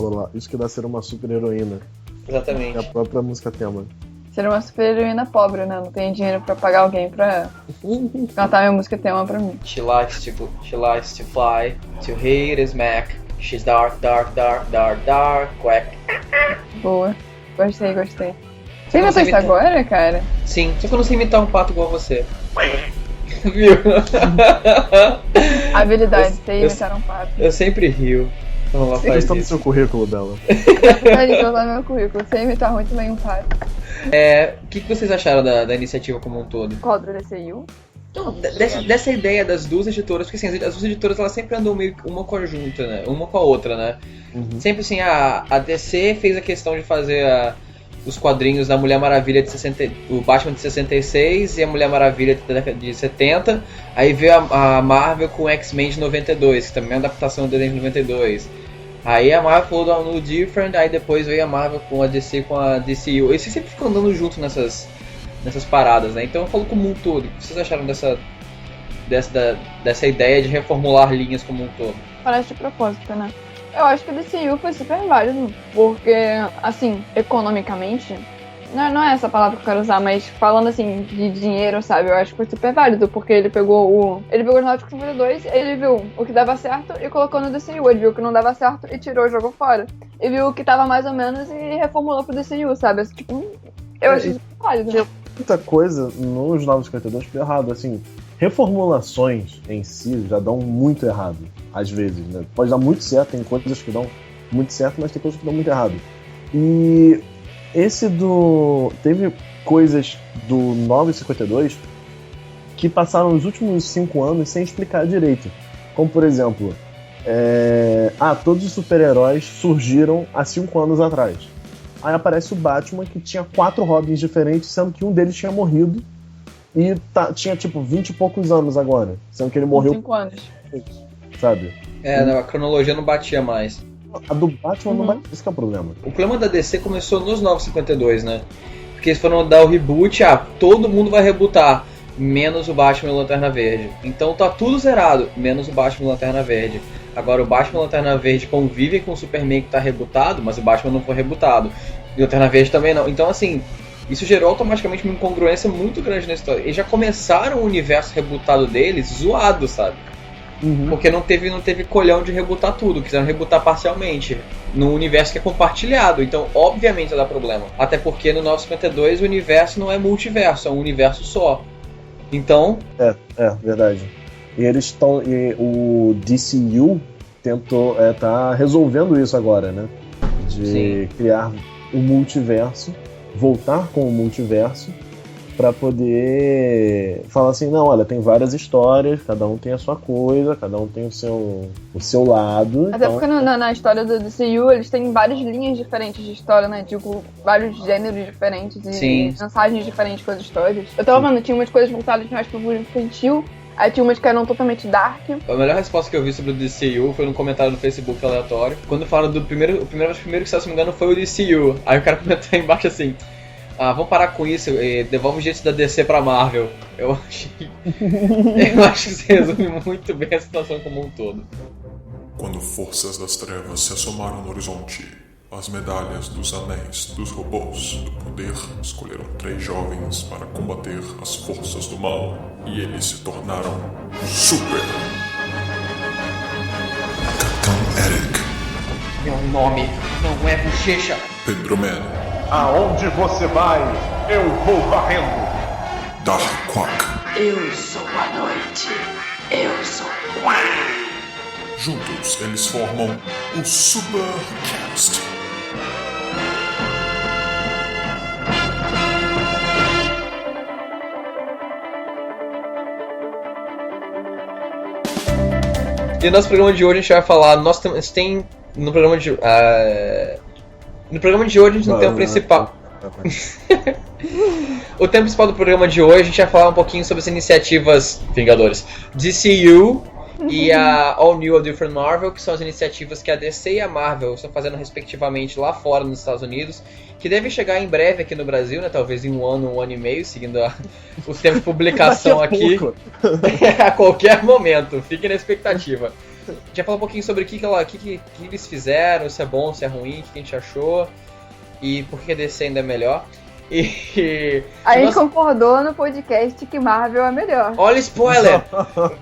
lá. Isso que dá ser uma super heroína. Exatamente. É a própria música tema. Ser uma super heroína pobre, né? Não tem dinheiro pra pagar alguém pra cantar minha música tema pra mim. She likes to fly, to hit his Mac. She's dark, dark, dark, dark, dark, quack. Boa. Gostei. Você não inventou sei isso imitar. agora, cara? Sim, só que eu não sei imitar um pato igual você. Viu? Habilidade, sei imitar um pato. Eu sempre rio. Vamos lá, Você faz está no isso. seu currículo dela. Pode botar no meu currículo. Sei imitar muito bem um pato. O que vocês acharam da iniciativa como um todo? Qual do DCU? Então, dessa ideia das duas editoras, porque assim, as duas editoras elas sempre andam meio uma conjunta, né? Uma com a outra, né? Uhum. Sempre assim, a DC fez a questão de fazer os quadrinhos da Mulher Maravilha de 60, o Batman de 66 e a Mulher Maravilha da década de 70. Aí veio a Marvel com o X-Men de 92, que também é uma adaptação do desenho de 92. Aí a Marvel falou no Different, aí depois veio a Marvel com a DC com a DCU. Eles sempre ficam andando junto nessas paradas, né? Então eu falo como um todo. O que vocês acharam dessa ideia de reformular linhas como um todo? Parece de propósito, né? Eu acho que o DCU foi super válido, porque, assim, economicamente, não é essa palavra que eu quero usar, mas falando, assim, de dinheiro, sabe? Eu acho que foi super válido, porque ele pegou os 952, ele viu o que dava certo e colocou no DCU, ele viu o que não dava certo e tirou e jogou fora. E viu o que tava mais ou menos e reformulou pro DCU, sabe? Tipo, eu achei super válido. Muita coisa nos 952 deu errado, assim, reformulações em si já dão muito errado, às vezes, né? Pode dar muito certo, tem coisas que dão muito certo, mas tem coisas que dão muito errado. E teve coisas do 952 que passaram os últimos 5 anos sem explicar direito. Como, por exemplo, todos os super-heróis surgiram há 5 anos atrás. Aí aparece o Batman, que tinha 4 Robins diferentes, sendo que um deles tinha morrido e tinha, tipo, 20 e poucos anos agora, sendo que ele morreu... 5 anos. Sabe? A cronologia não batia mais. A do Batman não batia, esse que é o problema. O problema da DC começou nos 952, né? Porque eles foram dar o reboot, todo mundo vai rebootar, menos o Batman e o Lanterna Verde. Então tá tudo zerado, menos o Batman e o Lanterna Verde. Agora o Batman e o Lanterna Verde convivem com o Superman que tá rebootado, mas o Batman não foi rebootado. E o Lanterna Verde também não. Então assim, isso gerou automaticamente uma incongruência muito grande na história. Eles já começaram o universo rebootado deles zoado, sabe? Uhum. Porque não teve colhão de rebootar tudo, quiseram rebootar parcialmente no universo que é compartilhado, então obviamente vai dar problema. Até porque no 952 o universo não é multiverso, é um universo só. Então... Verdade. E o DCU tentou, tá resolvendo isso agora, né? De criar o multiverso, voltar com o multiverso, pra poder falar assim, não, olha, tem várias histórias, cada um tem a sua coisa, cada um tem o seu lado. Até porque na história do DCU eles têm várias linhas diferentes de história, né? Tipo, vários gêneros diferentes e mensagens diferentes com as histórias. Eu tava vendo, tinha umas coisas voltadas mais pro público infantil, aí tinha umas que eram totalmente dark. A melhor resposta que eu vi sobre o DCU foi num comentário no Facebook aleatório. Quando falaram do primeiro que, se não me engano, foi o DCU. Aí o cara comentou aí embaixo assim... vamos parar com isso, devolve o jeito da DC pra Marvel. Eu acho que isso resume muito bem a situação como um todo. Quando forças das trevas se assomaram no horizonte, as medalhas dos anéis dos robôs do poder escolheram 3 jovens para combater as forças do mal. E eles se tornaram Super. Capitão Eric. Meu nome não é Bochecha. Pedro Man. Aonde você vai, eu vou varrendo. Dark Quack. Eu sou a noite. Eu sou Juntos eles formam o Supercast. E no nosso programa de hoje a gente vai falar... No programa de hoje a gente não tem o principal... O tema principal do programa de hoje a gente vai falar um pouquinho sobre as iniciativas Vingadores DCU e a All New A Different Marvel, que são as iniciativas que a DC e a Marvel estão fazendo respectivamente lá fora nos Estados Unidos, que devem chegar em breve aqui no Brasil, né? Talvez em um ano e meio, seguindo o tempo de publicação aqui. A qualquer momento, fiquem na expectativa. já falou um pouquinho sobre o que eles fizeram, se é bom, se é ruim, o que a gente achou e por que a DC ainda é melhor. E a gente concordou no podcast que Marvel é melhor. Olha spoiler!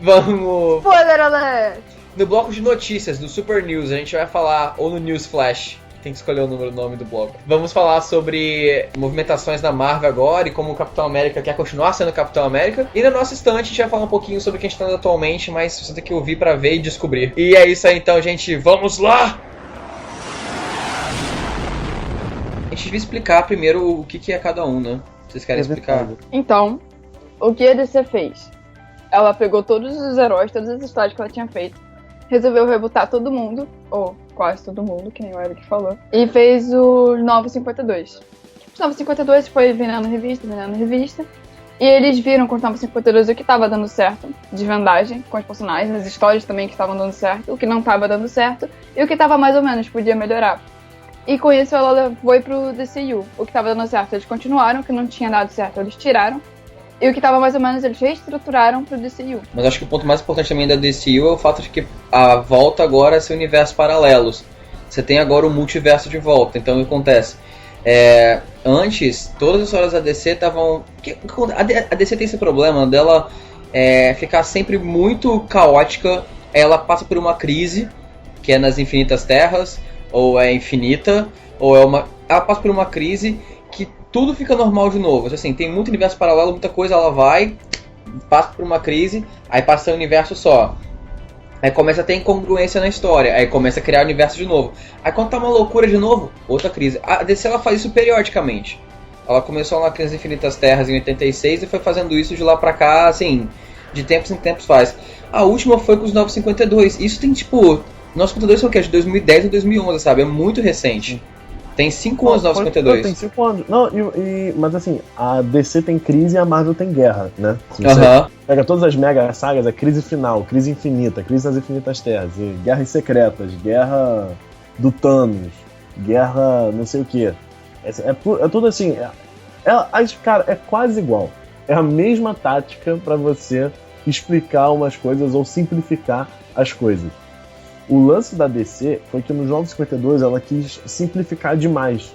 Vamos... Spoiler alert! No bloco de notícias do Super News, a gente vai falar, ou no News Flash, tem que escolher o nome do bloco. Vamos falar sobre movimentações da Marvel agora e como o Capitão América quer continuar sendo Capitão América. E na nossa estante a gente vai falar um pouquinho sobre o que a gente tá dando atualmente, mas você tem que ouvir pra ver e descobrir. E é isso aí então, gente. Vamos lá! A gente devia explicar primeiro o que é cada um, né? Vocês querem explicar? Então, o que a DC fez? Ela pegou todos os heróis, todas as histórias que ela tinha feito, resolveu rebootar todo mundo, ou quase todo mundo, que nem o Eric falou, e fez o Novos 52. Os Novos 52 foi virando revista, e eles viram com os Novos 52 o que estava dando certo, de vendagem, com os personagens, as histórias também que estavam dando certo, o que não estava dando certo, e o que estava mais ou menos, podia melhorar. E com isso ela foi pro DCU. O que estava dando certo eles continuaram, o que não tinha dado certo eles tiraram. E o que estava mais ou menos eles reestruturaram pro DCU. Mas acho que o ponto mais importante também da DCU é o fato de que a volta agora é ser universos paralelos. Você tem agora o multiverso de volta. Então o que acontece? Antes, todas as histórias da DC estavam... A DC tem esse problema dela ficar sempre muito caótica. Ela passa por uma crise, que é nas Infinitas Terras, ou é infinita, ou é uma... Ela passa por uma crise que tudo fica normal de novo. Assim, tem muito universo paralelo, muita coisa, ela vai, passa por uma crise, aí passa um universo só. Aí começa a ter incongruência na história, aí começa a criar universo de novo. Aí quando tá uma loucura de novo, outra crise. A DC ela faz isso periodicamente. Ela começou na Crise das Infinitas Terras em 86 e foi fazendo isso de lá pra cá, assim, de tempos em tempos faz. A última foi com os 952. Isso tem tipo... 952 foi o quê? De 2010 ou 2011, sabe? É muito recente. Tem 5 anos 952. Tem 5 anos. Não, mas assim, a DC tem crise e a Marvel tem guerra, né? Se você pega todas as mega sagas, a crise final, crise infinita, crise nas Infinitas Terras, guerras secretas, guerra do Thanos, guerra não sei o que. É tudo assim. Cara, é quase igual. É a mesma tática pra você explicar umas coisas ou simplificar as coisas. O lance da DC foi que nos 952 ela quis simplificar demais.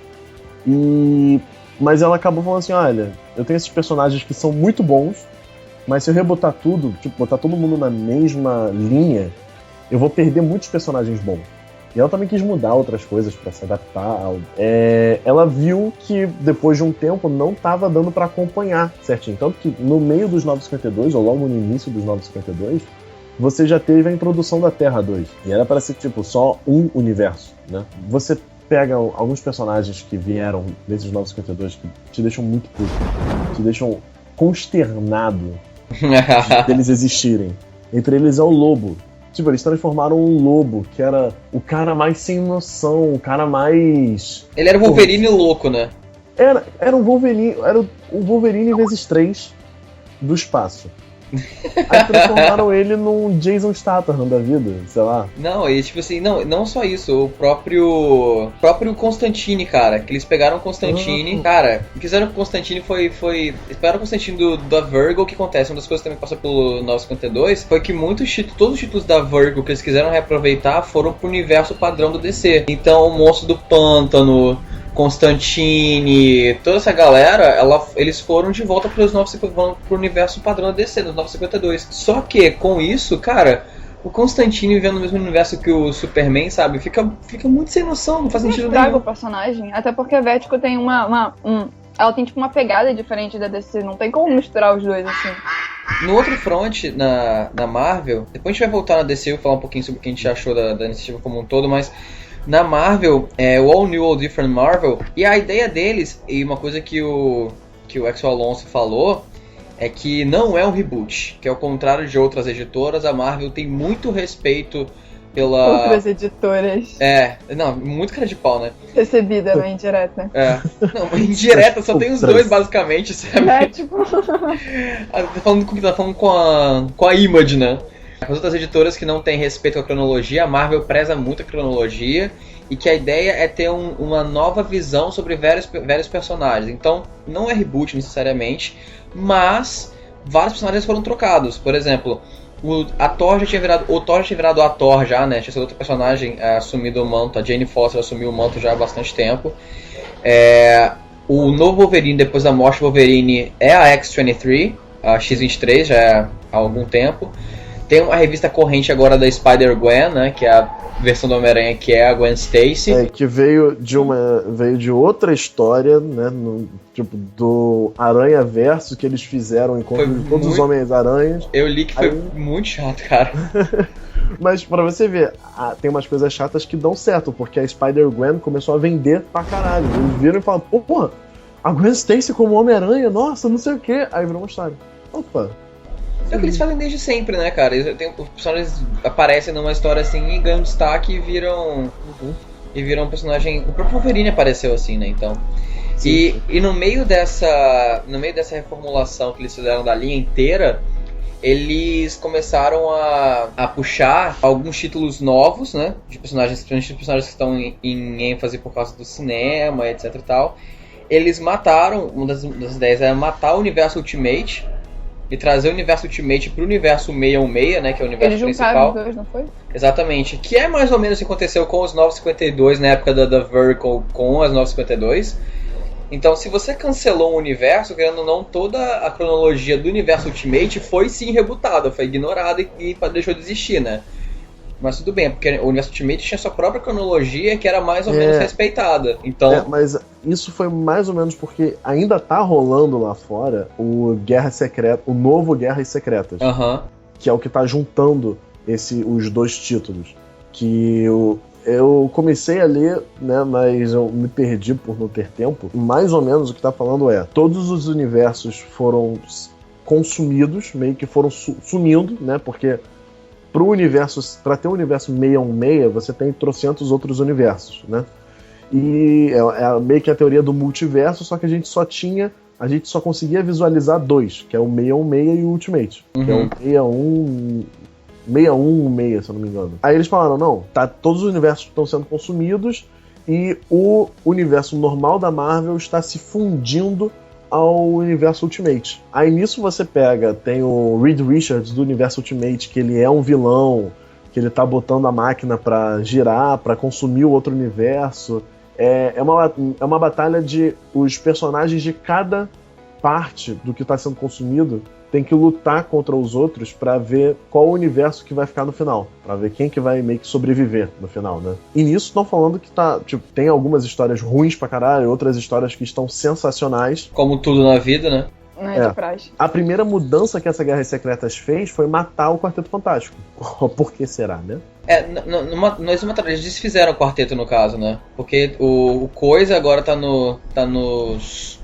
Mas ela acabou falando assim, olha, eu tenho esses personagens que são muito bons, mas se eu rebotar tudo, tipo, botar todo mundo na mesma linha, eu vou perder muitos personagens bons. E ela também quis mudar outras coisas pra se adaptar. Ela viu que depois de um tempo não estava dando pra acompanhar certinho. Tanto que no meio dos 952, ou logo no início dos 952, você já teve a introdução da Terra 2. E era para ser, tipo, só um universo, né? Você pega alguns personagens que vieram desses 952 que te deixam muito puto, te deixam consternado deles existirem. Entre eles é o Lobo. Tipo, eles transformaram um Lobo, que era o cara mais sem noção, o cara mais... Ele era o Wolverine louco, né? Era um Wolverine, era o Wolverine vezes 3 do espaço. Aí transformaram ele num Jason Statham da vida, sei lá. Não, e tipo assim, não só isso, o próprio Constantine, cara, que eles pegaram o Constantine, cara, o que fizeram com o Constantine foi eles pegaram o Constantine da Virgo. O que acontece, uma das coisas que também passou pelo 952 foi que todos os títulos da Virgo que eles quiseram reaproveitar foram pro universo padrão do DC. Então o Monstro do Pântano, Constantine, toda essa galera, eles foram de volta pro universo padrão da DC, nos 952. Só que, com isso, cara, o Constantine vivendo no mesmo universo que o Superman, sabe, fica muito sem noção, não faz sentido nenhum. O personagem, até porque a Vertigo tem ela tem tipo uma pegada diferente da DC, não tem como misturar os dois assim. No outro front, na Marvel, depois a gente vai voltar na DC e falar um pouquinho sobre o que a gente achou da iniciativa como um todo, mas na Marvel, o All New, All Different Marvel, e a ideia deles, e uma coisa que o Exo Alonso falou, é que não é um reboot, que ao contrário de outras editoras, a Marvel tem muito respeito pela... Outras editoras. Muito cara de pau, né? Recebida, né? Indireta. Não, indireta só tem os dois, basicamente, sabe? Tipo... Tá falando com a Image, né? As outras editoras que não têm respeito à cronologia, a Marvel preza muito a cronologia e que a ideia é ter uma nova visão sobre velhos personagens. Então, não é reboot necessariamente, mas vários personagens foram trocados. Por exemplo, o Thor já tinha virado a Thor já, né? Tinha sido outro personagem assumido o manto. A Jane Foster assumiu o manto já há bastante tempo. O novo Wolverine, depois da morte do Wolverine, é a X-23, a X-23, já é há algum tempo. Tem uma revista corrente agora da Spider-Gwen, né? Que é a versão do Homem-Aranha, que é a Gwen Stacy. Que veio de outra história, né? Tipo, do Aranha-Verso que eles fizeram em todos os Homens-Aranhas. Eu li que foi muito chato, cara. Mas pra você ver, tem umas coisas chatas que dão certo, porque a Spider-Gwen começou a vender pra caralho. Eles viram e falaram, porra, a Gwen Stacy como Homem-Aranha, nossa, não sei o que. Aí virou uma história. Opa. É o que eles fazem desde sempre, né, cara? Os personagens aparecem numa história assim e ganham destaque e viram. E viram um personagem. O próprio Wolverine apareceu assim, né? Então. E no meio dessa reformulação que eles fizeram da linha inteira, eles começaram a puxar alguns títulos novos, né? De personagens, principalmente personagens que estão em ênfase por causa do cinema, etc e tal. Eles mataram, uma das ideias era matar o universo Ultimate e trazer o universo Ultimate pro universo 616, né? Que é o universo principal. Eles juntaram os dois, não foi? Exatamente. Que é mais ou menos o que aconteceu com os 952 na época da Vertical com as 952. Então, se você cancelou um universo, querendo ou não, toda a cronologia do universo Ultimate foi sim rebutada, foi ignorada e deixou de existir, né? Mas tudo bem, porque o universo Ultimate tinha sua própria cronologia que era mais ou menos respeitada. Então... mas isso foi mais ou menos porque ainda tá rolando lá fora o Guerra Secreta, o novo Guerras Secretas. Que é o que tá juntando os dois títulos. Que eu comecei a ler, né, mas eu me perdi por não ter tempo. Mais ou menos o que tá falando todos os universos foram consumidos, meio que foram sumindo, né, porque pra ter um universo 616, você tem trocentos outros universos, né, e é meio que a teoria do multiverso, só que a gente só conseguia visualizar dois, que é o 616 e o Ultimate, que é o 616, se eu não me engano. Aí eles falaram, não, todos os universos estão sendo consumidos e o universo normal da Marvel está se fundindo ao universo Ultimate. Aí nisso você tem o Reed Richards do universo Ultimate, que ele é um vilão, que ele tá botando a máquina pra girar, pra consumir o outro universo. É uma batalha de os personagens de cada parte do que tá sendo consumido tem que lutar contra os outros pra ver qual o universo que vai ficar no final. Pra ver quem que vai meio que sobreviver no final, né? E nisso estão falando que tem algumas histórias ruins pra caralho, outras histórias que estão sensacionais. Como tudo na vida, né? Não é de praxe. A primeira mudança que essa Guerras Secretas fez foi matar o Quarteto Fantástico. Por que será, né? Eles desfizeram o quarteto no caso, né? Porque o Coisa agora tá nos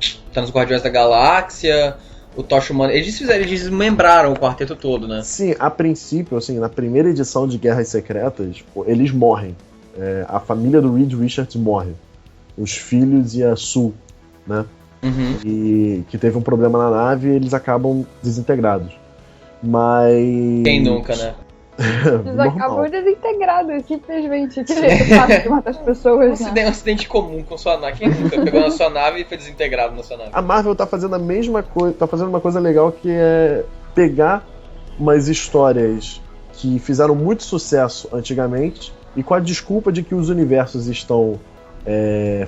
Guardiões da Galáxia... O Tocha Humana, eles desmembraram o quarteto todo, né? Sim, a princípio, assim, na primeira edição de Guerras Secretas, eles morrem. A família do Reed Richards morre. Os filhos e a Sue, né? E que teve um problema na nave e eles acabam desintegrados. Mas... Quem nunca, né? Eles acabam desintegrados, simplesmente. Que jeito fácil de matar as pessoas, né? Um acidente comum com sua nave. Quem nunca pegou na sua nave e foi desintegrado na sua nave? A Marvel tá fazendo a mesma coisa, tá fazendo uma coisa legal que é pegar umas histórias que fizeram muito sucesso antigamente e com a desculpa de que os universos estão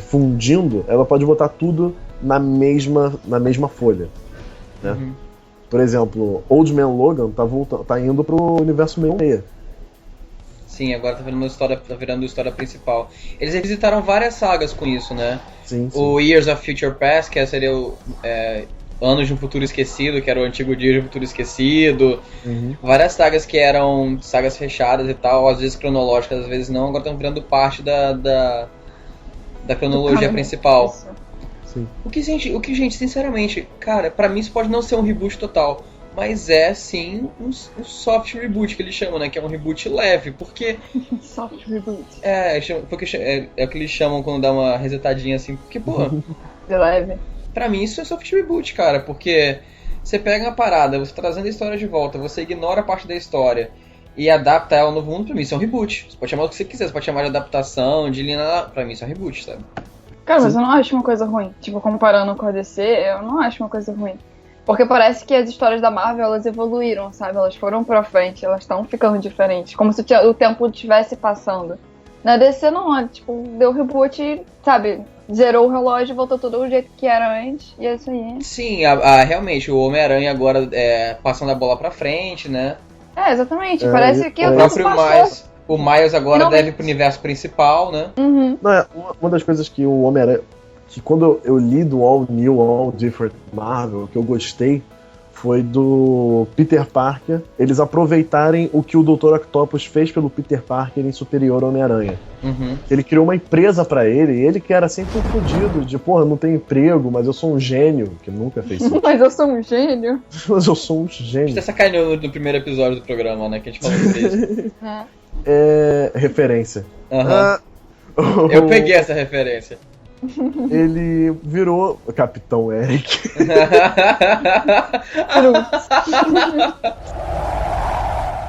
fundindo, ela pode botar tudo na mesma folha, né? Por exemplo, Old Man Logan tá indo pro universo 616. Sim, agora tá virando história principal. Eles revisitaram várias sagas com isso, né? Sim. O Years of Future Past, que seria o Anos de um Futuro Esquecido, que era o antigo Dia de um Futuro Esquecido. Várias sagas que eram sagas fechadas e tal, às vezes cronológicas, às vezes não, agora estão virando parte da cronologia principal. Isso. Sim. O que, gente, sinceramente, cara, pra mim isso pode não ser um reboot total, mas é sim um soft reboot que eles chamam, né? Que é um reboot leve, porque... Soft reboot. Porque é o que eles chamam quando dá uma resetadinha assim, porque, porra... De leve. Pra mim isso é soft reboot, cara, porque você pega uma parada, você tá trazendo a história de volta, você ignora a parte da história e adapta ela ao novo mundo, pra mim isso é um reboot. Você pode chamar o que você quiser, você pode chamar de adaptação, de linha... Pra mim isso é um reboot, sabe? Cara, mas eu não acho uma coisa ruim. Tipo, comparando com a DC, eu não acho uma coisa ruim. Porque parece que as histórias da Marvel, elas evoluíram, sabe? Elas foram pra frente, elas estão ficando diferentes. Como se o tempo estivesse passando. Na DC não, tipo, deu reboot, sabe? Zerou o relógio, voltou tudo do jeito que era antes, e é isso aí. Sim, realmente, o Homem-Aranha agora passando a bola pra frente, né? Exatamente, parece que o próprio Miles agora Finalmente. deve ir pro universo principal, né? Uhum. Não, uma das coisas que o Homem-Aranha, que quando eu li do All New, All Different Marvel, que eu gostei, foi do Peter Parker, eles aproveitarem o que o Dr. Octopus fez pelo Peter Parker em Superior Homem-Aranha. Uhum. Ele criou uma empresa pra ele, e ele que era sempre um fodido, de porra, não tenho emprego, mas eu sou um gênio, que nunca fez isso. Mas eu sou um gênio. Mas eu sou um A gente gênio. até sacaneou no primeiro episódio do programa, né? Que a gente falou sobre isso. Referência. Uhum. Eu peguei essa referência. Ele virou o Capitão Eric.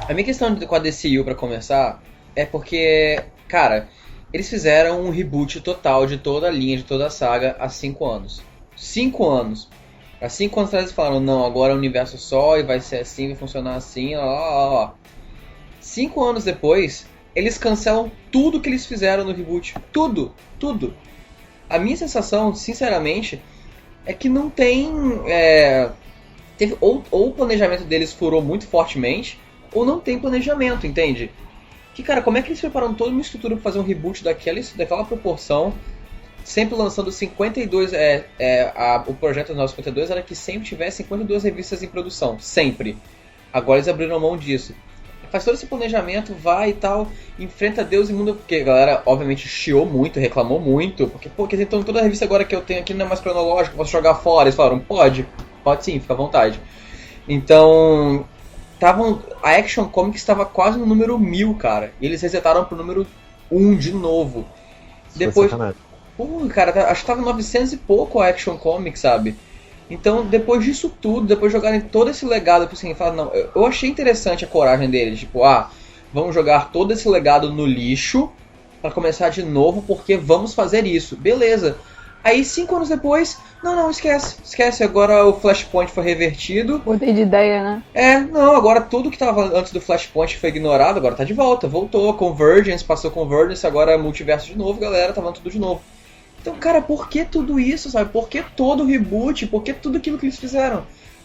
A minha questão com a DCU pra começar é porque, cara, eles fizeram um reboot total de toda a linha, de toda a saga há 5 anos. 5 anos. Há 5 anos atrás eles falaram, não, agora é um universo só e vai ser assim, vai funcionar assim, ó. 5 anos depois, eles cancelam tudo que eles fizeram no reboot. Tudo. A minha sensação, sinceramente, é que não tem... teve, ou o planejamento deles furou muito fortemente, ou não tem planejamento, entende? Que, cara, como é que eles prepararam toda uma estrutura pra fazer um reboot daquela proporção, sempre lançando 52... o projeto do 952 era que sempre tivesse 52 revistas em produção, sempre. Agora eles abriram mão disso. Faz todo esse planejamento, vai e tal, enfrenta Deus e mundo, porque a galera, obviamente, chiou muito, reclamou muito, porque, pô, então toda a revista agora que eu tenho aqui não é mais cronológica, posso jogar fora. Eles falaram, pode sim, fica à vontade. Então, a Action Comics estava quase no número 1000, cara, e eles resetaram pro número 1 de novo. Depois, pô, cara, acho que tava 900 e pouco a Action Comics, sabe? Então, depois disso tudo, depois de jogarem todo esse legado, assim, não, eu achei interessante a coragem deles, tipo, vamos jogar todo esse legado no lixo pra começar de novo, porque vamos fazer isso. Beleza. Aí, 5 anos depois, não, esquece, agora o Flashpoint foi revertido. Mudei de ideia, né? Agora tudo que tava antes do Flashpoint foi ignorado, agora tá de volta, voltou, Convergence, passou Convergence, agora é multiverso de novo, galera, tá falando tudo de novo. Então, cara, por que tudo isso, sabe? Por que todo o reboot? Por que tudo aquilo que eles fizeram?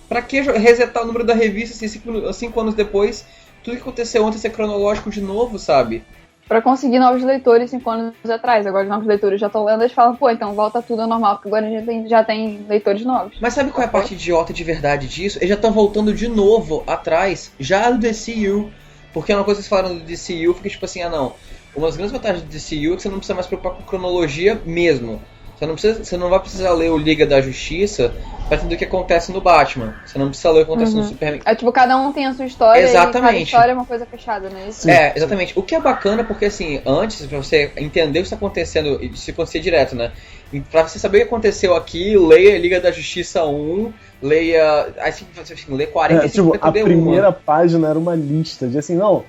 Pra que resetar o número da revista assim, 5 anos depois? Tudo que aconteceu ontem ser cronológico de novo, sabe? Pra conseguir novos leitores 5 anos atrás. Agora os novos leitores já estão lendo, eles falam, pô, então volta tudo ao normal, porque agora a gente já tem leitores novos. Mas sabe qual é a parte idiota de verdade disso? Eles já estão voltando de novo atrás, já do DCU. Porque é uma coisa que eles falaram do DCU, fica tipo assim, não... Uma das grandes vantagens do DCU é que você não precisa mais se preocupar com cronologia mesmo. Você não vai precisar ler o Liga da Justiça pra entender o que acontece no Batman. Você não precisa ler o que acontece no Superman. É tipo, cada um tem a sua história. Exatamente. E cada história é uma coisa fechada, né? Sim. Exatamente. O que é bacana porque, assim, antes, pra você entender o que está acontecendo, e se acontecer direto, né? E pra você saber o que aconteceu aqui, leia Liga da Justiça 1, leia... Assim, lê 45, a primeira página era uma lista de assim, não...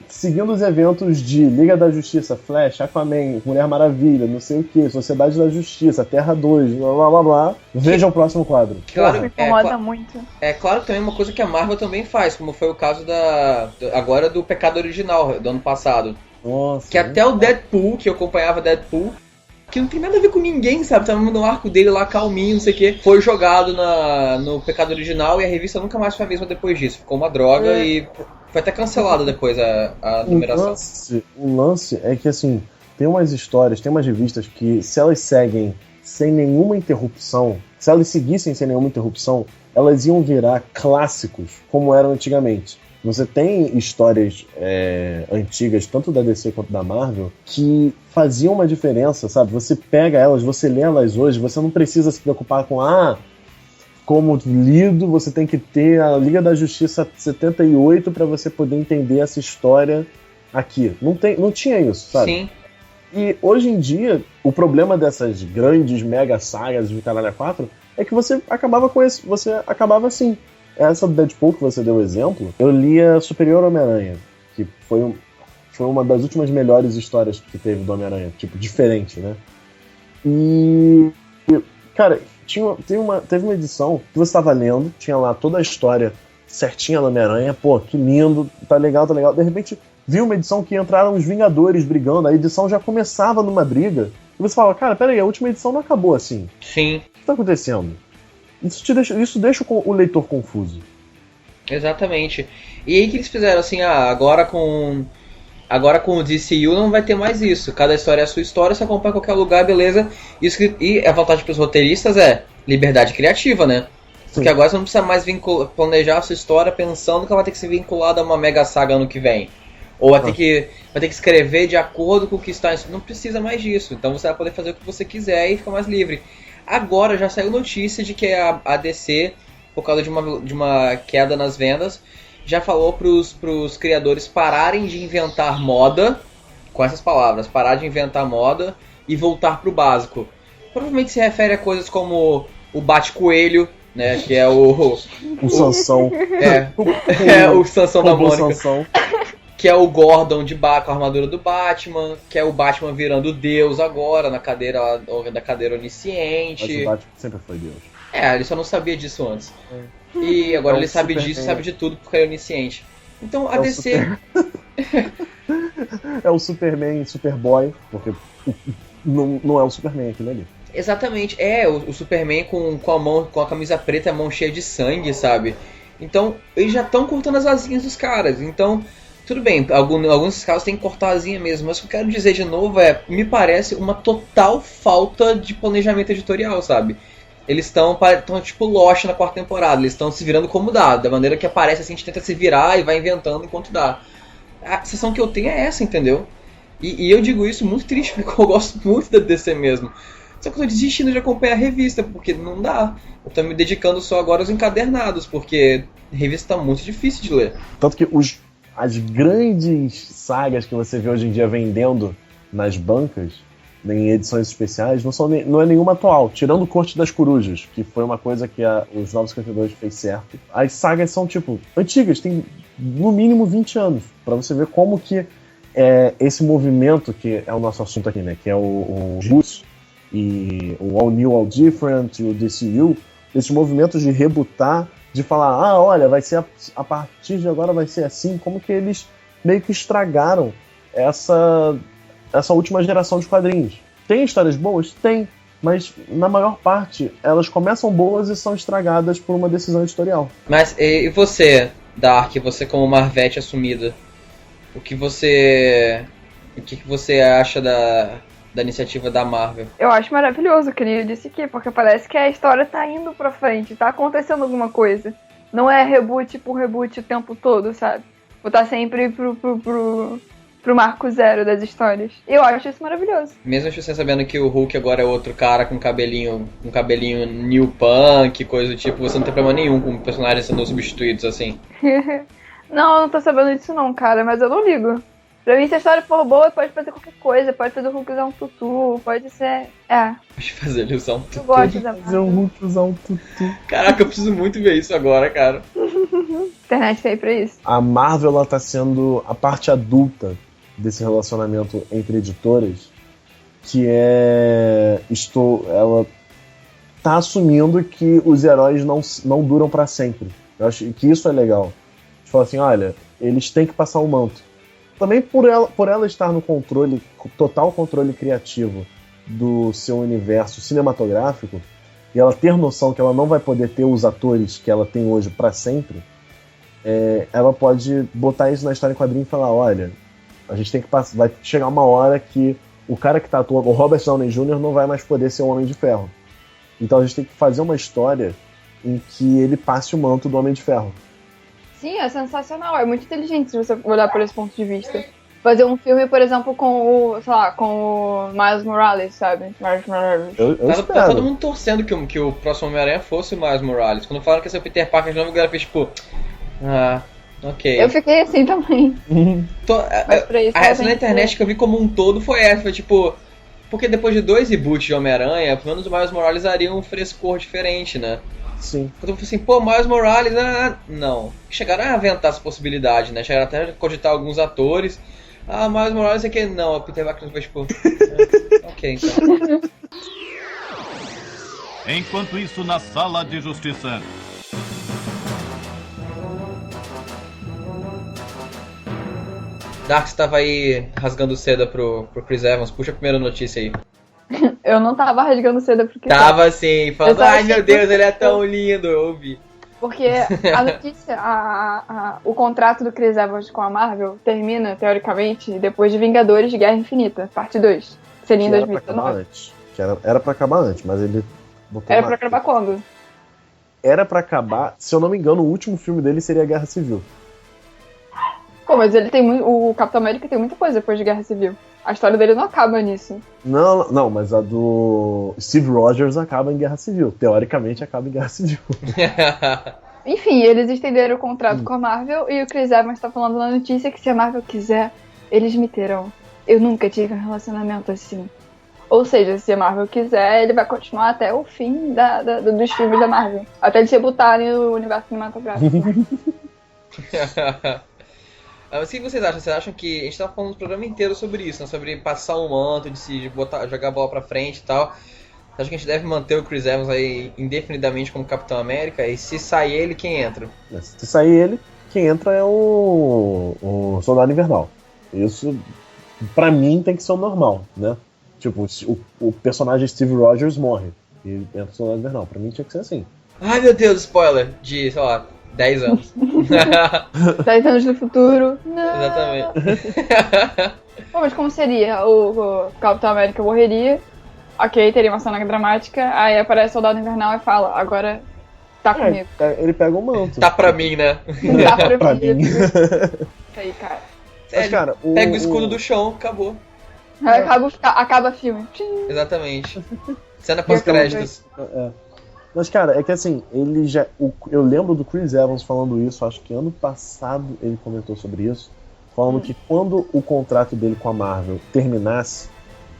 seguindo os eventos de Liga da Justiça, Flash, Aquaman, Mulher Maravilha, não sei o que, Sociedade da Justiça, Terra 2, blá blá blá, veja o próximo quadro. Claro, Me incomoda muito. É claro que também é uma coisa que a Marvel também faz, como foi o caso agora do Pecado Original, do ano passado. Nossa, que até o Deadpool, que eu acompanhava Deadpool, que não tem nada a ver com ninguém, sabe? Tava no arco dele lá, calminho, não sei o que, foi jogado no Pecado Original e a revista nunca mais foi a mesma depois disso. Ficou uma droga e... Foi até cancelado depois a numeração. O lance é que, assim, tem umas histórias, tem umas revistas que, se elas seguem sem nenhuma interrupção, se elas seguissem sem nenhuma interrupção, elas iam virar clássicos, como eram antigamente. Você tem histórias antigas, tanto da DC quanto da Marvel, que faziam uma diferença, sabe? Você pega elas, você lê elas hoje, você não precisa se preocupar com, como lido, você tem que ter a Liga da Justiça 78 para você poder entender essa história aqui. Não tinha isso, sabe? Sim. E hoje em dia, o problema dessas grandes mega sagas de Caralho 4 é que você acabava com isso, você acabava assim. Essa do Deadpool que você deu o exemplo, eu lia Superior Homem-Aranha, que foi uma das últimas melhores histórias que teve do Homem-Aranha, tipo, diferente, né? E, cara, Teve uma edição que você tava lendo, tinha lá toda a história certinha do Homem-Aranha, pô, que lindo, tá legal. De repente, viu uma edição que entraram os Vingadores brigando, a edição já começava numa briga, e você fala, cara, peraí, a última edição não acabou assim. Sim. O que tá acontecendo? Isso deixa o leitor confuso. Exatamente. E aí que eles fizeram assim, agora com o DCU não vai ter mais isso. Cada história é a sua história, você acompanha em qualquer lugar, beleza. E a vantagem para os roteiristas é liberdade criativa, né? Porque agora você não precisa mais planejar a sua história pensando que ela vai ter que ser vinculada a uma mega saga ano que vem. Ou vai ter que escrever de acordo com o que está... Não precisa mais disso. Então você vai poder fazer o que você quiser e fica mais livre. Agora já saiu notícia de que a DC, por causa de uma queda nas vendas, já falou pros criadores pararem de inventar moda, com essas palavras, parar de inventar moda e voltar pro básico. Provavelmente se refere a coisas como o Bate-Coelho, né, que é o Sansão. O Sansão da Mônica. Sansão. Que é o Gordon com a armadura do Batman, que é o Batman virando Deus agora, da cadeira onisciente. Mas o Batman sempre foi Deus. Ele só não sabia disso antes. E agora ele sabe disso, sabe de tudo porque é onisciente. Então a DC... É o Superman Superboy, porque não é o Superman aquilo ali. Exatamente, o Superman com a camisa preta e a mão cheia de sangue, sabe? Então, eles já estão cortando as asinhas dos caras. Então, tudo bem, alguns casos tem que cortar a asinha mesmo. Mas o que eu quero dizer de novo me parece uma total falta de planejamento editorial, sabe? Eles estão tipo Lost na 4ª temporada. Eles estão se virando como dá. Da maneira que aparece, assim, a gente tenta se virar e vai inventando enquanto dá. A sensação que eu tenho é essa, entendeu? E eu digo isso muito triste, porque eu gosto muito da DC mesmo. Só que eu tô desistindo de acompanhar a revista, porque não dá. Eu tô me dedicando só agora aos encadernados, porque a revista tá muito difícil de ler. Tanto que as grandes sagas que você vê hoje em dia vendendo nas bancas, em edições especiais, não é nenhuma atual. Tirando o Corte das Corujas, que foi uma coisa que os 952 fez certo. As sagas são, tipo, antigas, tem no mínimo 20 anos. Pra você ver como que esse movimento, que é o nosso assunto aqui, né? Que é o Boots e o All New, All Different e o DCU, esses movimentos de rebootar, de falar, olha, vai ser a partir de agora vai ser assim, como que eles meio que estragaram essa última geração de quadrinhos. Tem histórias boas? Tem, mas na maior parte elas começam boas e são estragadas por uma decisão editorial. Mas e você, Dark, você como Marvete assumida, o que você acha da iniciativa da Marvel? Eu acho maravilhoso o que ele disse aqui, porque parece que a história tá indo pra frente, tá acontecendo alguma coisa. Não é reboot por reboot o tempo todo, sabe? Vou tá sempre pro marco zero das histórias. Eu acho isso maravilhoso. Mesmo você sabendo que o Hulk agora é outro cara com cabelinho new punk, coisa do tipo, você não tem problema nenhum com personagens sendo substituídos assim? Não, eu não tô sabendo disso não, cara, mas eu não ligo. Pra mim, se a história for boa, pode fazer qualquer coisa. Pode fazer o Hulk usar um tutu, pode ser... Pode fazer ele usar um tutu. Eu gosto da fazer o Hulk usar um tutu. Caraca, eu preciso muito ver isso agora, cara. Internet tá aí pra isso. A Marvel, ela tá sendo a parte adulta desse relacionamento entre editoras, que ela tá assumindo que os heróis não duram pra sempre. Eu acho que isso é legal. A gente fala assim, olha, eles têm que passar o manto. Também por ela estar no total controle criativo do seu universo cinematográfico, e ela ter noção que ela não vai poder ter os atores que ela tem hoje pra sempre, ela pode botar isso na história em quadrinho e falar, olha, a gente tem que passar, vai chegar uma hora que o cara que tá atuando, o Robert Downey Jr. não vai mais poder ser o Homem de Ferro. Então a gente tem que fazer uma história em que ele passe o manto do Homem de Ferro. Sim, é sensacional, é muito inteligente se você olhar por esse ponto de vista. Fazer um filme, por exemplo, com o Miles Morales, sabe? Eu espero. Tá todo mundo torcendo que o próximo Homem-Aranha fosse o Miles Morales. Quando falaram que ia ser o Peter Parker de novo, a galera fez tipo... ok. Eu fiquei assim também. A reação na internet que eu vi como um todo foi essa, foi tipo... Porque depois de 2 reboots de Homem-Aranha, pelo menos o Miles Morales daria um frescor diferente, né? Sim. Quando eu falei assim, pô, Miles Morales, não. Chegaram a aventar essa possibilidade, né? Chegaram até a cogitar alguns atores. Miles Morales é que não, o Peter Parker foi tipo... ok, então. Enquanto isso, na sala de justiça... Dark estava aí rasgando seda pro Chris Evans. Puxa a primeira notícia aí. Eu não tava rasgando seda porque... Tava assim, falando, Eu ai achei meu Deus, muito ele é fofo. tão lindo, eu ouvi. Porque a notícia, o contrato do Chris Evans com a Marvel termina, teoricamente, depois de Vingadores de Guerra Infinita, parte 2. Seria em Que era pra acabar 2019. antes. Era pra acabar antes, mas ele botou Era uma- pra acabar quando? Era pra acabar, se eu não me engano, o último filme dele seria Guerra Civil. Pô, mas ele tem o Capitão América tem muita coisa depois de Guerra Civil. A história dele não acaba nisso. Não, mas a do Steve Rogers acaba em Guerra Civil. Teoricamente acaba em Guerra Civil. Enfim, eles estenderam o contrato com a Marvel e o Chris Evans tá falando na notícia que se a Marvel quiser, eles me terão. Eu nunca tive um relacionamento assim. Ou seja, se a Marvel quiser, ele vai continuar até o fim dos filmes da Marvel. Até eles rebutarem o universo cinematográfico. Mas o que vocês acham? Vocês acham que a gente tava falando o programa inteiro sobre isso, né? Sobre passar o manto, de jogar a bola pra frente e tal. Você acha que a gente deve manter o Chris Evans aí indefinidamente como Capitão América? E se sair ele, quem entra? Se sair ele, quem entra é o Soldado Invernal. Isso, pra mim, tem que ser o normal, né? Tipo, o personagem Steve Rogers morre e entra o Soldado Invernal. Pra mim tinha que ser assim. Ai meu Deus, spoiler! De, sei lá, 10 anos. 10 anos no futuro. Não. Exatamente. Pô, mas como seria? O Capitão América morreria, ok, teria uma cena dramática, aí aparece o Soldado Invernal e fala, agora tá comigo. Ele pega o manto. Tá pra mim, né? Dá pra Pra mim. mim. Isso aí, cara. Mas, cara, Pega o escudo do chão, acabou. Aí acaba o filme. Exatamente. Cena Mas pós-créditos. Mas, cara, é que assim, ele já. Eu lembro do Chris Evans falando isso, acho que ano passado ele comentou sobre isso, falando que quando o contrato dele com a Marvel terminasse,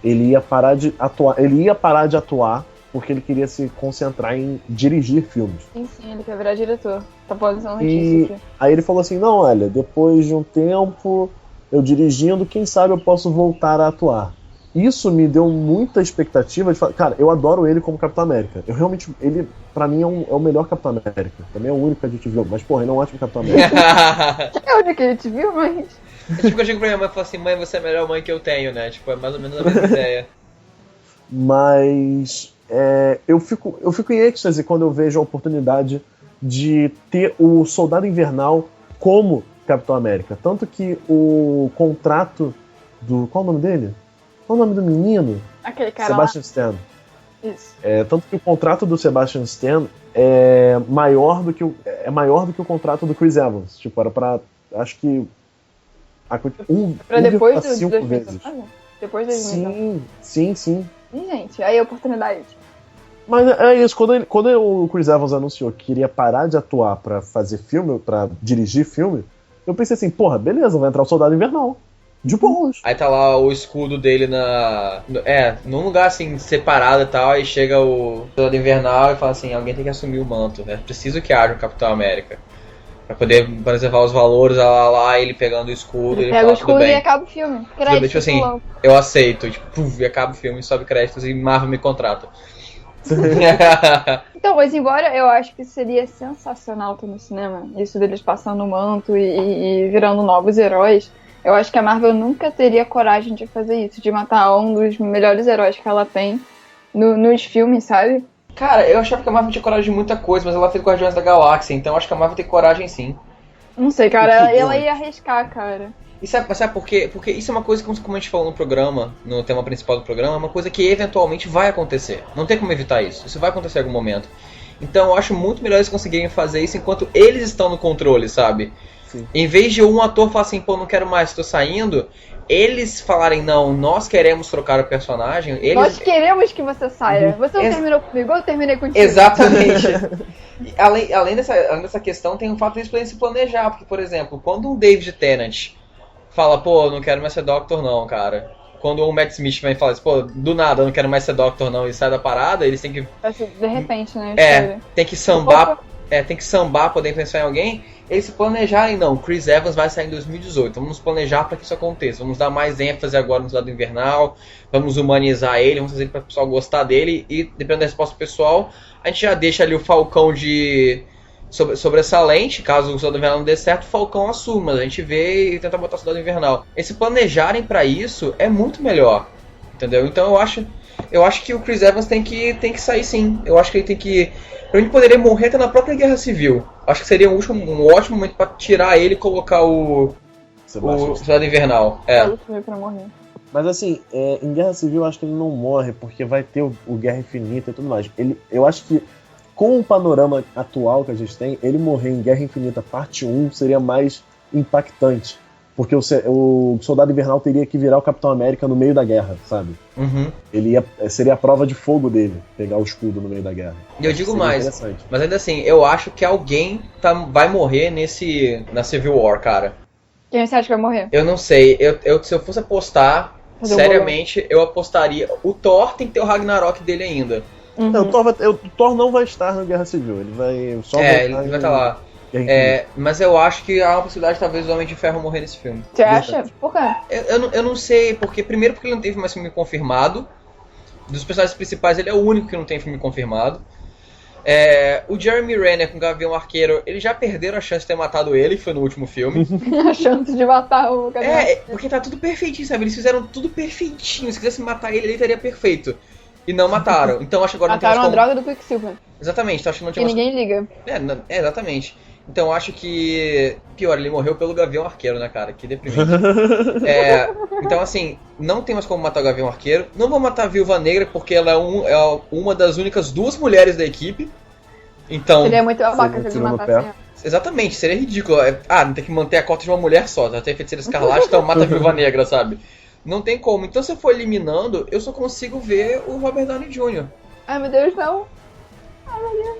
ele ia parar de atuar porque ele queria se concentrar em dirigir filmes. Sim, ele quer virar diretor. Tá falando essa notícia E aqui. aí ele falou assim, não, olha, depois de um tempo eu dirigindo, quem sabe eu posso voltar a atuar. Isso me deu muita expectativa de falar, cara, eu adoro ele como Capitão América. Eu realmente, ele, pra mim, é o melhor Capitão América. Também é o único que a gente viu, mas, porra, ele é um ótimo Capitão América. É onde que a gente viu, mas... É tipo que eu chego pra minha mãe e falo assim, mãe, você é a melhor mãe que eu tenho, né? Tipo, é mais ou menos a mesma ideia. Mas eu fico em êxtase quando eu vejo a oportunidade de ter o Soldado Invernal como Capitão América. Tanto que o contrato do... Qual é o nome dele? Qual é o nome do menino? Aquele cara Sebastian Stan. Isso. Tanto que o contrato do Sebastian Stan é maior do que o contrato do Chris Evans. Tipo, era pra... Acho que... Pra depois do 1,5 vezes. 2019? Depois de 2019. Sim. Ih, gente, aí a oportunidade. Mas é isso, quando o Chris Evans anunciou que queria parar de atuar pra fazer filme, pra dirigir filme, eu pensei assim, porra, beleza, vai entrar o Soldado Invernal. De boas. Aí tá lá o escudo dele num lugar assim, separado e tal, aí chega o Soldado Invernal e fala assim, alguém tem que assumir o manto, né? Preciso que haja um Capitão América. Pra poder preservar os valores, lá ele pegando o escudo, ele Pega fala, o escudo tudo bem. e acaba o filme. Tudo Crédito, bem, tipo assim, pulão. eu aceito, tipo, puf, e acaba o filme, sobe créditos e Marvel me contrata. Então, mas embora eu acho que seria sensacional ter no cinema, isso deles passando o manto e virando novos heróis, eu acho que a Marvel nunca teria coragem de fazer isso, de matar um dos melhores heróis que ela tem nos filmes, sabe? Cara, eu achava que a Marvel tinha coragem de muita coisa, mas ela fez Guardiões da Galáxia, então eu acho que a Marvel tem coragem sim. Não sei, cara, ela ia arriscar, cara. E sabe por quê? Porque isso é uma coisa, como a gente falou no programa, no tema principal do programa, é uma coisa que eventualmente vai acontecer. Não tem como evitar isso. Isso vai acontecer em algum momento. Então eu acho muito melhor eles conseguirem fazer isso enquanto eles estão no controle, sabe? Sim. Em vez de um ator falar assim, pô, não quero mais, tô saindo, eles falarem, não, nós queremos trocar o personagem, eles... Nós queremos que você saia. Você não terminou comigo, eu terminei contigo. Exatamente. E além dessa questão, tem o fato de eles poderem se planejar, porque, por exemplo, quando um David Tennant fala, pô, não quero mais ser Doctor não, cara. Quando o Matt Smith vem e fala assim, pô, do nada, eu não quero mais ser Doctor não, e sai da parada, eles têm que... De repente, né? tem que sambar tem que sambar, poder pensar em alguém, eles se planejarem, não, Chris Evans vai sair em 2018, vamos planejar para que isso aconteça, vamos dar mais ênfase agora no Soldado Invernal, vamos humanizar ele, vamos fazer para o pessoal gostar dele, e dependendo da resposta pessoal, a gente já deixa ali o Falcão de sobressalente, caso o Soldado Invernal não dê certo, o Falcão assume, mas a gente vê e tenta botar o Soldado Invernal. E se planejarem para isso, é muito melhor, entendeu? Então eu acho que o Chris Evans tem que sair sim, eu acho que ele tem que... Pra gente poderia morrer até na própria Guerra Civil. Acho que seria um ótimo momento pra tirar ele e colocar o Soldado Invernal. Pra morrer. Mas assim, em Guerra Civil eu acho que ele não morre, porque vai ter o Guerra Infinita e tudo mais. Eu acho que com o panorama atual que a gente tem, ele morrer em Guerra Infinita parte 1 seria mais impactante. Porque o Soldado Invernal teria que virar o Capitão América no meio da guerra, sabe? Uhum. Seria a prova de fogo dele, pegar o escudo no meio da guerra. E eu digo mais, mas ainda assim, eu acho que alguém vai morrer na Civil War, cara. Quem você acha que vai morrer? Eu não sei, se eu fosse apostar, seriamente, eu apostaria... O Thor tem que ter o Ragnarok dele ainda. Uhum. Não, o Thor não vai estar na Guerra Civil, ele vai só ele vai estar lá. Mas eu acho que há uma possibilidade talvez o Homem de Ferro morrer nesse filme. Você acha? Por quê? Eu não sei, porque primeiro porque ele não teve mais filme confirmado. Dos personagens principais ele é o único que não tem filme confirmado. O Jeremy Renner com o Gavião Arqueiro, eles já perderam a chance de ter matado ele, que foi no último filme. A chance de matar o Gavião. Porque tá tudo perfeitinho, sabe? Eles fizeram tudo perfeitinho. Se quisesse matar ele estaria perfeito. E não mataram. Então acho que agora mataram não tem mais a droga do Quicksilver. Exatamente, então acho que não tinha mais... ninguém liga. Exatamente. Então acho que... Pior, ele morreu pelo Gavião Arqueiro, né, cara? Que deprimente. Então, assim, não tem mais como matar o Gavião Arqueiro. Não vou matar a Viúva Negra, porque ela é uma das únicas 2 mulheres da equipe. Então... Seria muito babaca se eles matassem ela. Exatamente, seria ridículo. Não tem que manter a cota de uma mulher só. Já tem Feiticeira Escarlate, então mata a Viúva Negra, sabe? Não tem como. Então, se eu for eliminando, eu só consigo ver o Robert Downey Jr. Ai, meu Deus, não. Ai, meu Deus.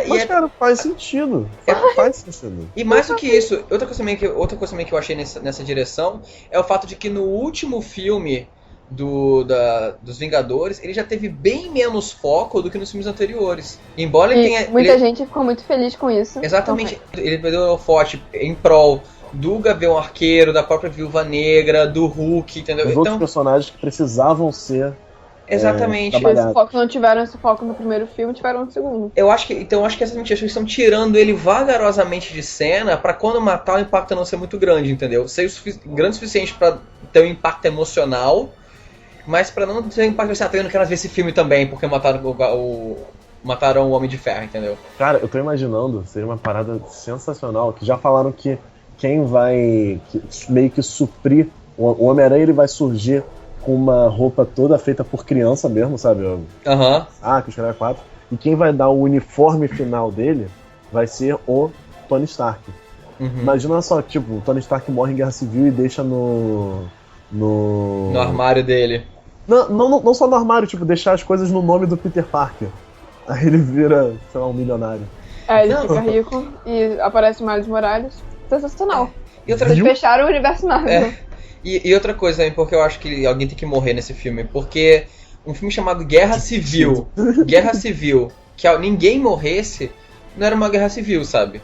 Mas, cara, faz sentido. Faz sentido. E mais do que isso, outra coisa também que eu achei nessa direção é o fato de que no último filme dos Vingadores, ele já teve bem menos foco do que nos filmes anteriores. Embora ele tenha... Muita gente ficou muito feliz com isso. Exatamente. Então, ele perdeu o forte em prol do Gavião Arqueiro, da própria Viúva Negra, do Hulk, entendeu? Os outros personagens que precisavam ser... Exatamente. Não tiveram esse foco no primeiro filme, tiveram no segundo. Eu acho que essas mentiras estão tirando ele vagarosamente de cena pra quando matar o impacto não ser muito grande, entendeu? Ser grande o suficiente pra ter um impacto emocional, mas pra não ter um impacto assim, eu não quero ver esse filme também, porque mataram o Homem de Ferro, entendeu? Cara, eu tô imaginando, seria uma parada sensacional, que já falaram que quem vai meio que suprir, o Homem-Aranha ele vai surgir com uma roupa toda feita por criança mesmo, sabe? Que os caras 4. E quem vai dar o uniforme final dele vai ser o Tony Stark. Imagina só, tipo, o Tony Stark morre em Guerra Civil e deixa no armário dele. Não só no armário, tipo, deixar as coisas no nome do Peter Parker. Aí ele vira, sei lá, um milionário. Ele fica rico e aparece o Miles Morales. Sensacional. Vocês fecharam o universo Marvel. E outra coisa também, porque eu acho que alguém tem que morrer nesse filme, porque um filme chamado Guerra Civil, que ninguém morresse, não era uma guerra civil, sabe?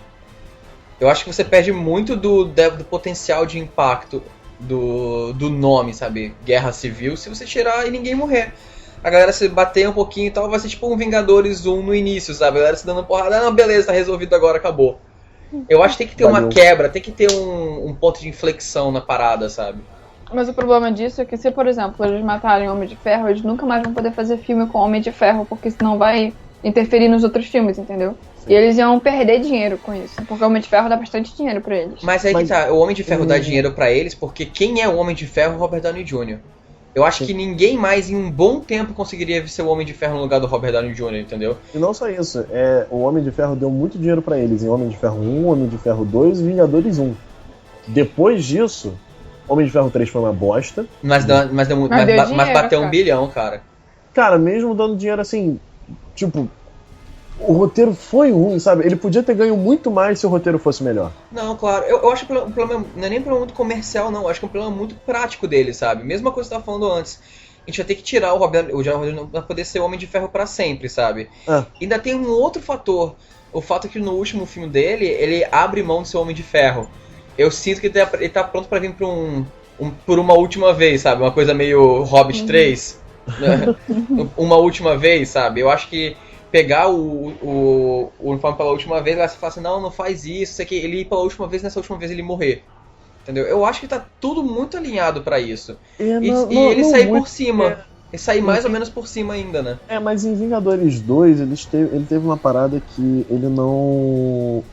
Eu acho que você perde muito do potencial de impacto do nome, sabe? Guerra Civil, se você tirar e ninguém morrer. A galera se bater um pouquinho e tal, vai ser tipo um Vingadores 1 no início, sabe? A galera se dando porrada, não, beleza, tá resolvido agora, acabou. Eu acho que tem que ter uma quebra, tem que ter um ponto de inflexão na parada, sabe? Mas o problema disso é que se, por exemplo, eles matarem Homem de Ferro, eles nunca mais vão poder fazer filme com Homem de Ferro, porque senão vai interferir nos outros filmes, entendeu? Sim. E eles iam perder dinheiro com isso, porque o Homem de Ferro dá bastante dinheiro pra eles. Mas aí que tá, o Homem de Ferro dá dinheiro pra eles, porque quem é o Homem de Ferro é o Robert Downey Jr. Eu acho que ninguém mais em um bom tempo conseguiria ser o Homem de Ferro no lugar do Robert Downey Jr., entendeu? E não só isso, o Homem de Ferro deu muito dinheiro pra eles em Homem de Ferro 1, Homem de Ferro 2 e Vingadores 1. Depois disso, Homem de Ferro 3 foi uma bosta. Mas bateu $1 bilhão, cara. Cara, mesmo dando dinheiro assim, tipo... O roteiro foi ruim, sabe? Ele podia ter ganho muito mais se o roteiro fosse melhor. Não, claro. Eu acho que o problema não é nem um problema muito comercial, não. Eu acho que é um problema muito prático dele, sabe? Mesma coisa que você estava falando antes. A gente vai ter que tirar o Robert Downey Jr. pra poder ser o Homem de Ferro pra sempre, sabe? Ainda tem um outro fator. o fato é que no último filme dele, ele abre mão de ser Homem de Ferro. Eu sinto que ele tá pronto pra vir por uma última vez, sabe? Uma coisa meio Hobbit 3. Né? Uma última vez, sabe? Eu acho que pegar o uniforme pela última vez, ela fala assim, não faz isso aqui. Ele ir pela última vez, nessa última vez ele morrer. Entendeu? Eu acho que tá tudo muito alinhado pra isso. E ele sair por cima. E sair mais ou menos por cima ainda, né? Mas em Vingadores 2, ele teve uma parada que ele não...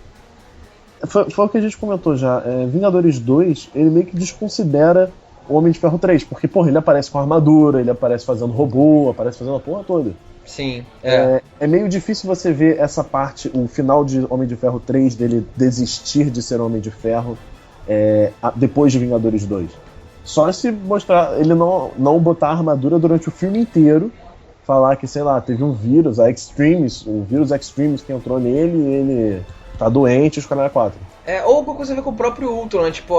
Foi o que a gente comentou já. Vingadores 2, ele meio que desconsidera o Homem de Ferro 3. Porque, porra, ele aparece com armadura, ele aparece fazendo robô, aparece fazendo a porra toda. Sim, é meio difícil você ver essa parte, o final de Homem de Ferro 3, dele desistir de ser Homem de Ferro depois de Vingadores 2. Só se mostrar, ele não botar a armadura durante o filme inteiro, falar que, sei lá, teve um vírus, o vírus Extremis que entrou nele e ele tá doente, os caras 4. Ou alguma coisa a ver com o próprio Ultron, né? Tipo,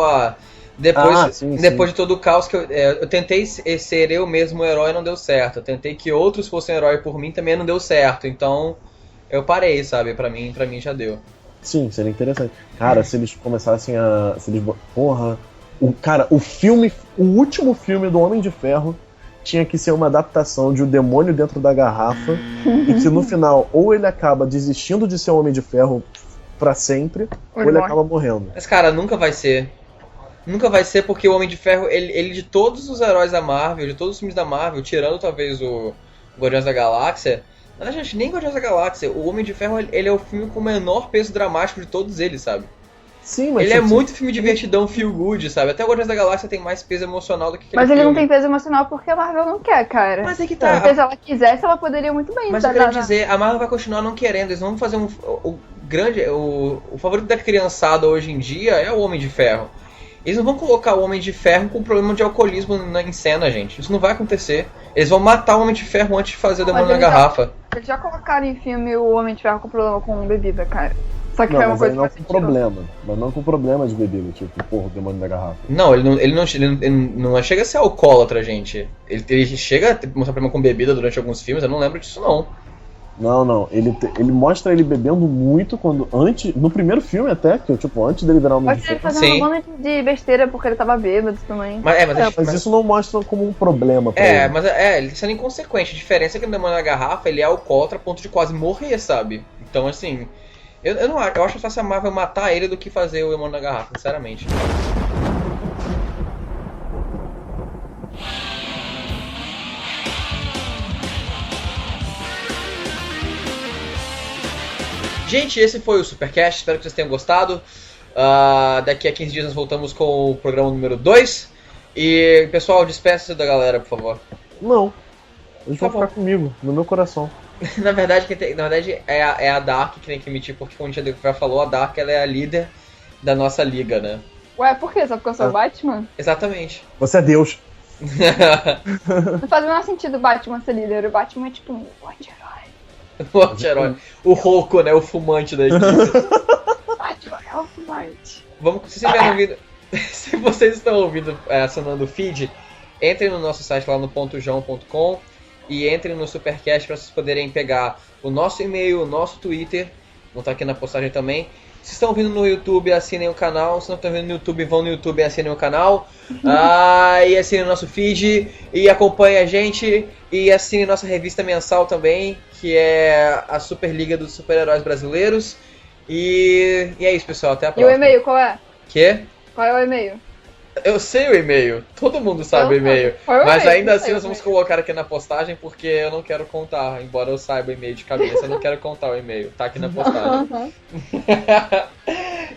depois de todo o caos que eu tentei ser eu mesmo o herói, não deu certo. Eu tentei que outros fossem herói por mim, também não deu certo. Então, eu parei, pra mim já deu. Sim, seria interessante. Cara, se eles começassem a... Porra... O último filme do Homem de Ferro tinha que ser uma adaptação de O Demônio Dentro da Garrafa e que no final, ou ele acaba desistindo de ser o Homem de Ferro pra sempre, ou ele acaba morrendo. Mas, cara, nunca vai ser. Nunca vai ser porque o Homem de Ferro, ele de todos os heróis da Marvel, de todos os filmes da Marvel, tirando talvez o Guardiões da Galáxia, mas, gente, nem Guardiões da Galáxia, o Homem de Ferro, ele é o filme com o menor peso dramático de todos eles, sabe? Sim, mas ele é muito filme divertidão, feel good, sabe? Até o Guardiões da Galáxia tem mais peso emocional do que aquele Mas ele filme. não tem peso emocional porque a Marvel não quer, cara. Mas é que tá. Porque se ela quisesse, ela poderia muito bem. Mas eu quero dizer, a Marvel vai continuar não querendo. Eles vão fazer o favorito da criançada hoje em dia é o Homem de Ferro. Eles não vão colocar o Homem de Ferro com problema de alcoolismo em cena, gente. Isso não vai acontecer. Eles vão matar o Homem de Ferro antes de fazer o Demônio na Garrafa. Eles já colocaram em filme o Homem de Ferro com problema com bebida, cara. Só que não, é uma coisa não com problema. Mas não com problema de bebida, tipo, porra, o Demônio da Garrafa. Não, ele não chega a ser alcoólatra, gente. Ele chega a mostrar problema com bebida durante alguns filmes, eu não lembro disso, não. Não. Ele mostra ele bebendo muito no primeiro filme até, que tipo, antes dele virar Homem de Ferro. Pode ser fazendo um monte de besteira porque ele tava bêbado também. Mas isso não mostra como um problema pra ele. Mas ele sendo inconsequente. A diferença é que no Demônio na Garrafa ele é alcoólatra a ponto de quase morrer, sabe? Então, assim... Eu acho fácil a Marvel matar ele do que fazer o Demônio na Garrafa, sinceramente. Gente, esse foi o Supercast, espero que vocês tenham gostado. Daqui a 15 dias nós voltamos com o programa número 2. E, pessoal, despeça-se da galera, por favor. Não, eles vão ficar comigo, no meu coração. Na verdade é a Dark que tem que emitir, porque como a gente já falou, a Dark ela é a líder da nossa liga, né? Ué, por quê? Só porque eu sou o Batman? Exatamente. Você é Deus. Não faz o menor sentido o Batman ser líder. O Batman é tipo um anti-herói. O anti-herói. O rouco, né? O fumante da equipe. Batman é o fumante. Se vocês estão ouvindo, assinando o feed, entrem no nosso site lá no .joão.com e entrem no Supercast para vocês poderem pegar o nosso e-mail, o nosso Twitter, vão estar aqui na postagem também. Se estão ouvindo no YouTube, assinem o canal. Se não estão ouvindo no YouTube, vão no YouTube e assinem o canal. E assinem o nosso feed e acompanhem a gente. E assinem nossa revista mensal também, que é a Superliga dos Super-Heróis Brasileiros. E é isso, pessoal. Até a próxima. E o e-mail, qual é? Quê? Qual é o e-mail? Eu sei o e-mail, todo mundo sabe o e-mail, mas ainda assim nós vamos colocar aqui na postagem porque eu não quero contar, embora eu saiba o e-mail de cabeça, eu não quero contar o e-mail, tá aqui na postagem.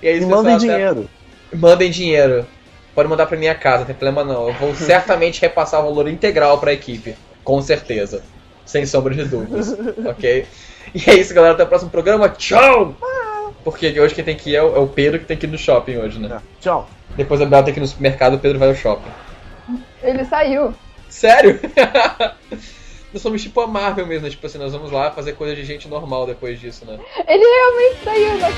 E é isso, pessoal, mandem dinheiro. Mandem dinheiro, pode mandar pra minha casa, não tem problema não, eu vou certamente repassar o valor integral pra equipe, com certeza, sem sombra de dúvidas, ok? E é isso, galera, até o próximo programa, tchau! Porque hoje quem tem que ir é o Pedro que tem que ir no shopping hoje, né? Tchau! Depois a Bela tem que ir no supermercado, o Pedro vai ao shopping. Ele saiu. Sério? Nós somos tipo a Marvel mesmo, né? Tipo assim, nós vamos lá fazer coisa de gente normal depois disso, né? Ele realmente saiu, não